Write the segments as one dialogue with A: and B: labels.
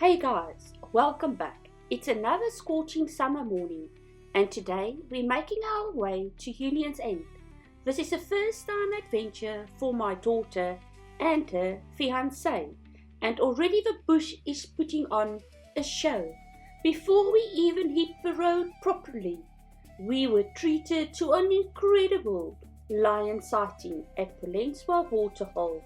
A: Hey guys, welcome back. It's another scorching summer morning and today we're making our way to Union's End. This is a first time adventure for my daughter and her fiancé, and already the bush is putting on a show. Before we even hit the road properly, we were treated to an incredible lion sighting at Polentswa Waterhole.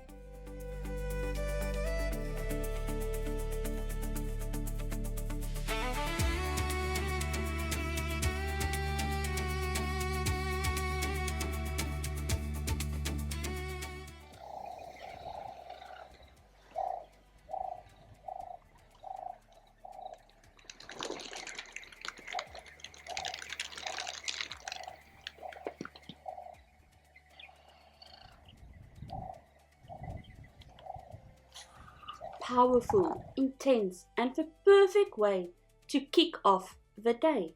A: Powerful, intense, and the perfect way to kick off the day.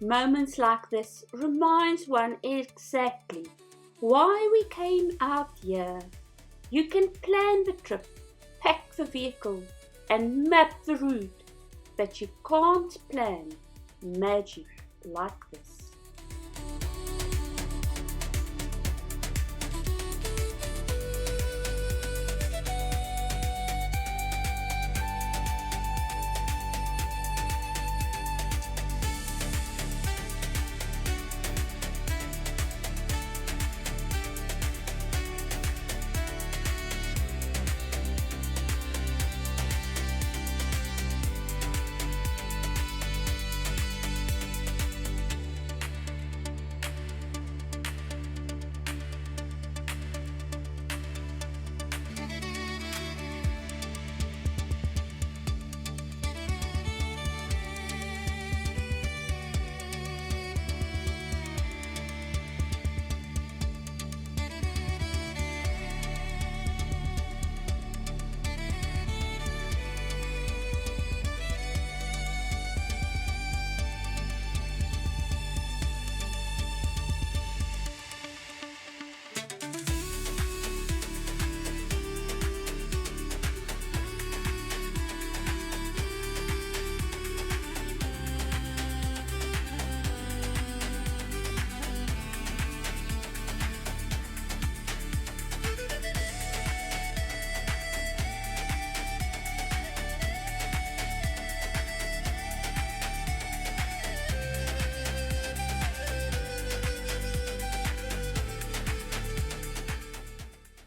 A: Moments like this reminds one exactly why we came out here. You can plan the trip, pack the vehicle, and map the route, but you can't plan magic like this.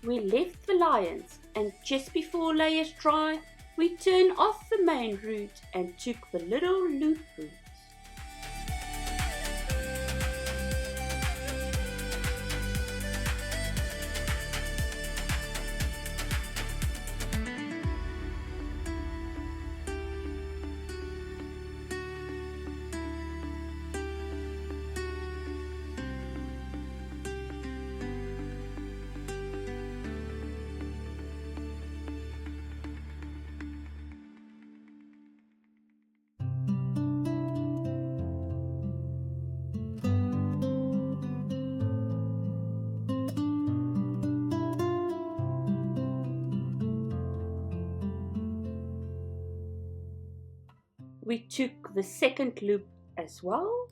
A: We left the lions and just before Lijersdraai, we turned off the main route and took the little loop route. We took the second loop as well.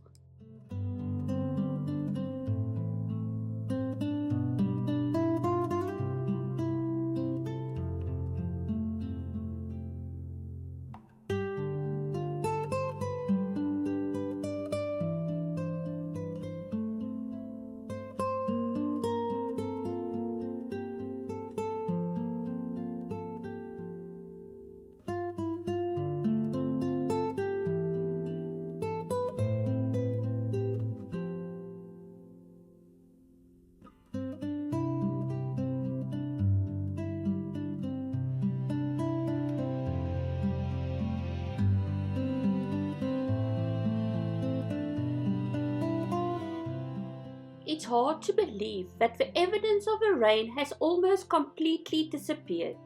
A: It's hard to believe that the evidence of the rain has almost completely disappeared.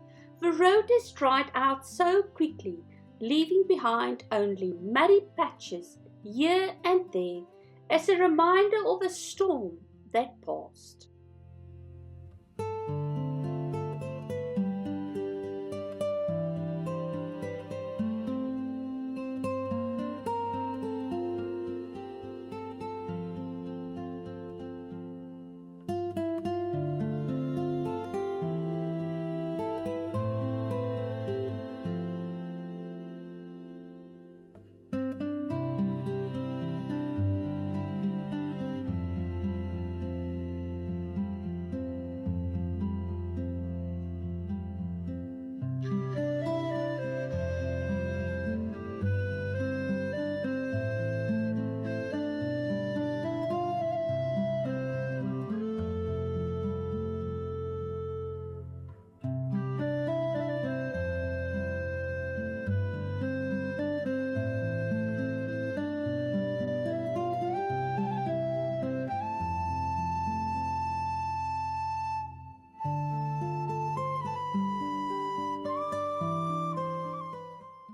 A: The road has dried out so quickly, leaving behind only muddy patches here and there as a reminder of a storm that passed.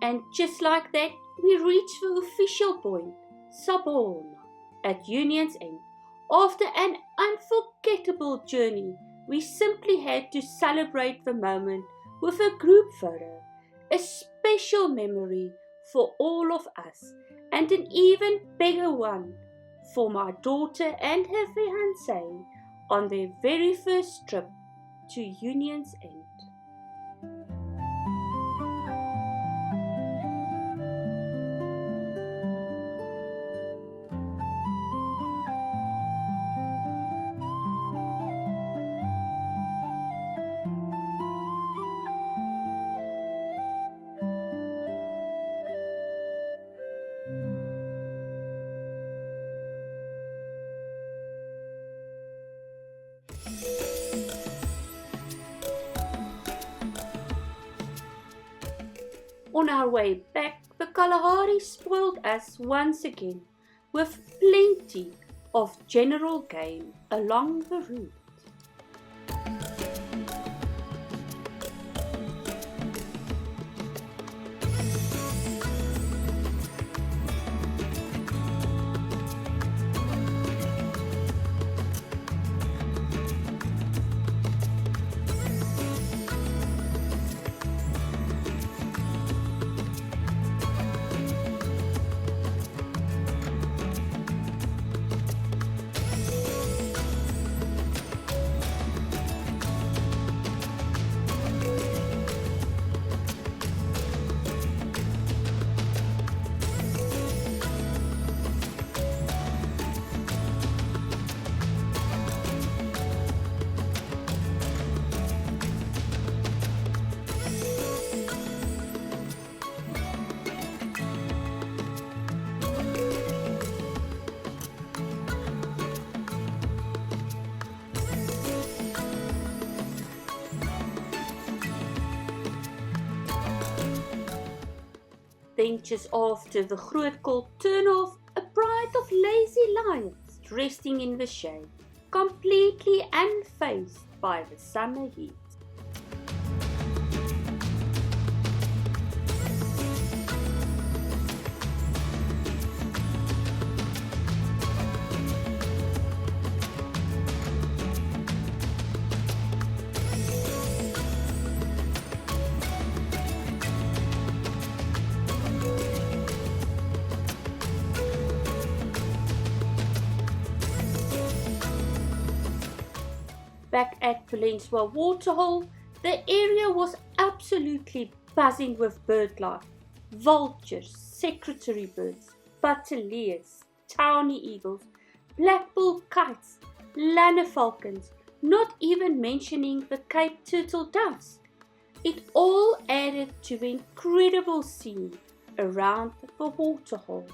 A: And just like that, we reached the official point, Sabona, at Union's End. After an unforgettable journey, we simply had to celebrate the moment with a group photo, a special memory for all of us, and an even bigger one for my daughter and her fiancé on their very first trip to Union's End. On our way back, the Kalahari spoiled us once again with plenty of general game along the route. Then just after the Grootkool turn-off, a pride of lazy lions resting in the shade, completely unfazed by the summer heat. Back at Polentswa Waterhole, the area was absolutely buzzing with bird life. Vultures, secretary birds, butteleers, towny eagles, blackbill kites, lanner falcons, not even mentioning the Cape turtle doves. It all added to the incredible scene around the waterhole.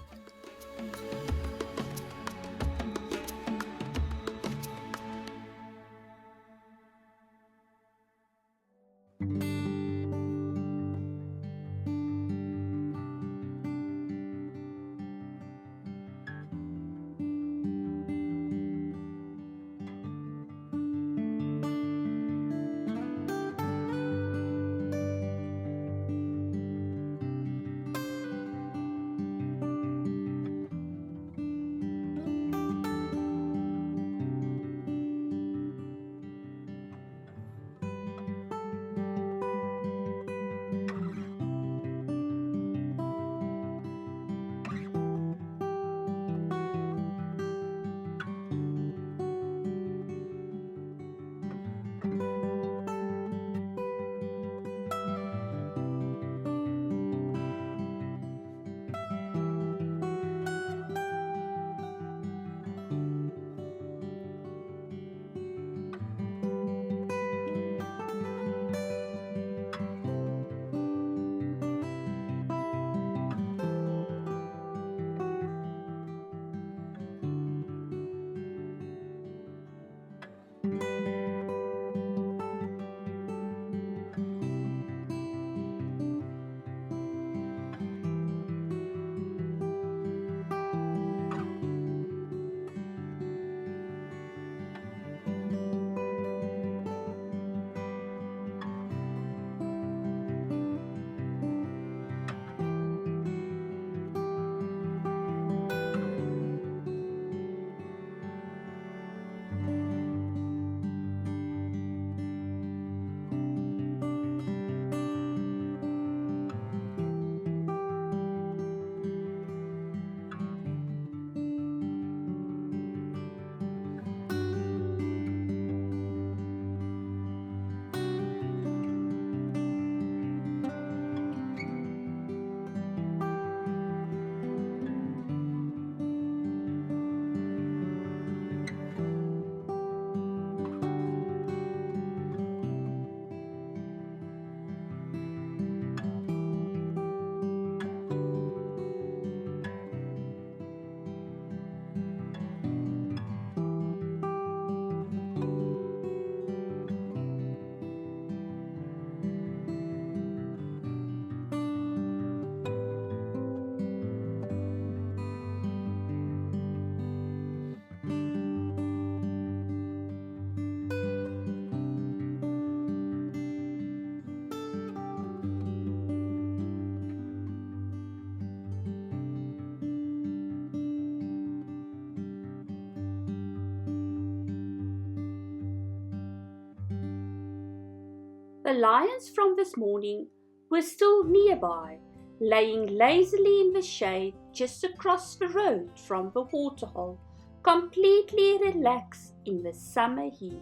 A: the lions from this morning were still nearby, laying lazily in the shade just across the road from the waterhole, completely relaxed in the summer heat.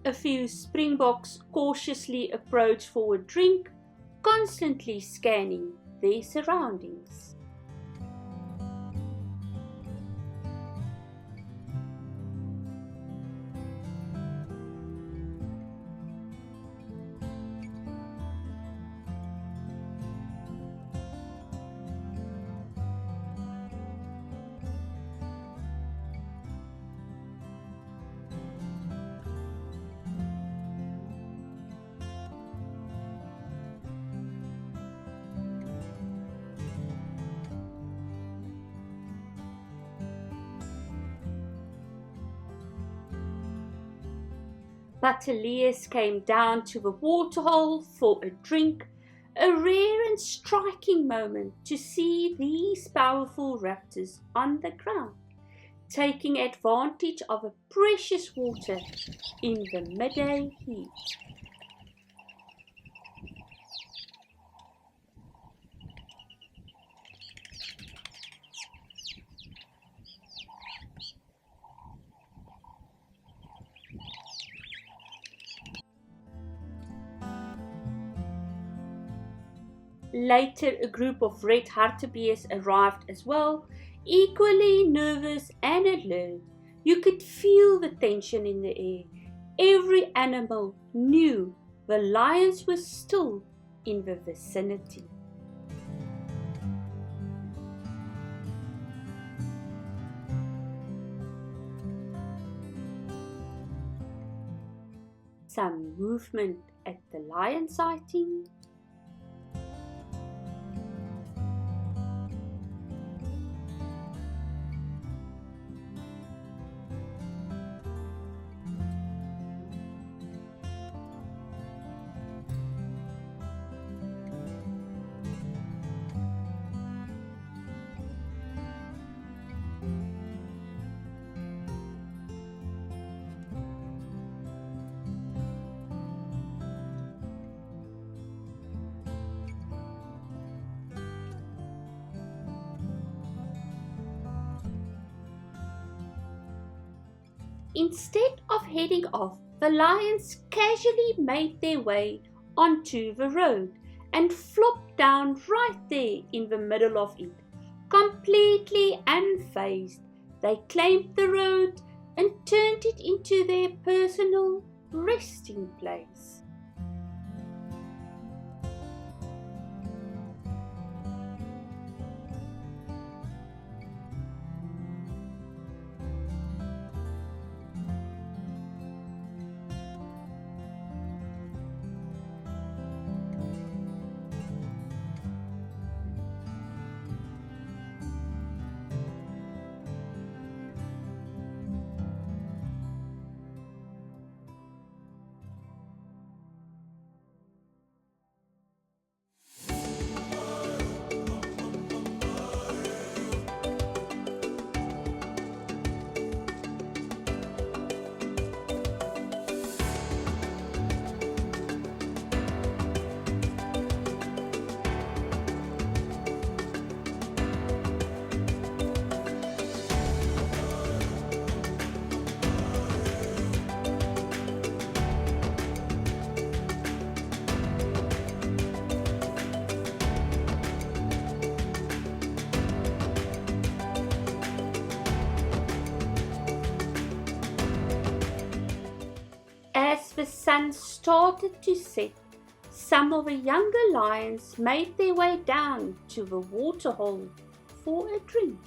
A: A few springboks cautiously approached for a drink, constantly scanning their surroundings. But Elias came down to the waterhole for a drink, a rare and striking moment to see these powerful raptors on the ground, taking advantage of the precious water in the midday heat. Later, a group of red hartebeest arrived as well, equally nervous and alert. You could feel the tension in the air. Every animal knew the lions were still in the vicinity. Some movement at the lion sighting. Instead of heading off, the lions casually made their way onto the road and flopped down right there in the middle of it. Completely unfazed, they claimed the road and turned it into their personal resting place. As the sun started to set, some of the younger lions made their way down to the waterhole for a drink.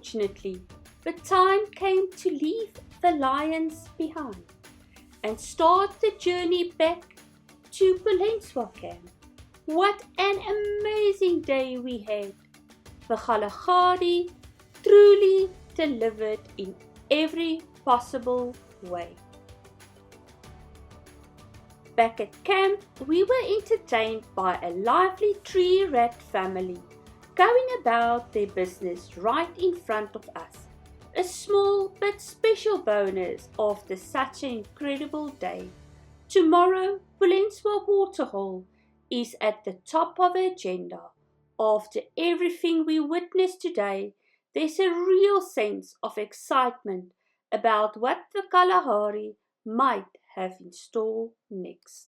A: unfortunately, the time came to leave the lions behind and start the journey back to Polentswa camp. What an amazing day we had! The Kalahari truly delivered in every possible way. Back at camp, we were entertained by a lively tree rat family going about their business right in front of us. A small but special bonus after such an incredible day. Tomorrow, Polentswa Waterhole is at the top of the agenda. After everything we witnessed today, there's a real sense of excitement about what the Kalahari might have in store next.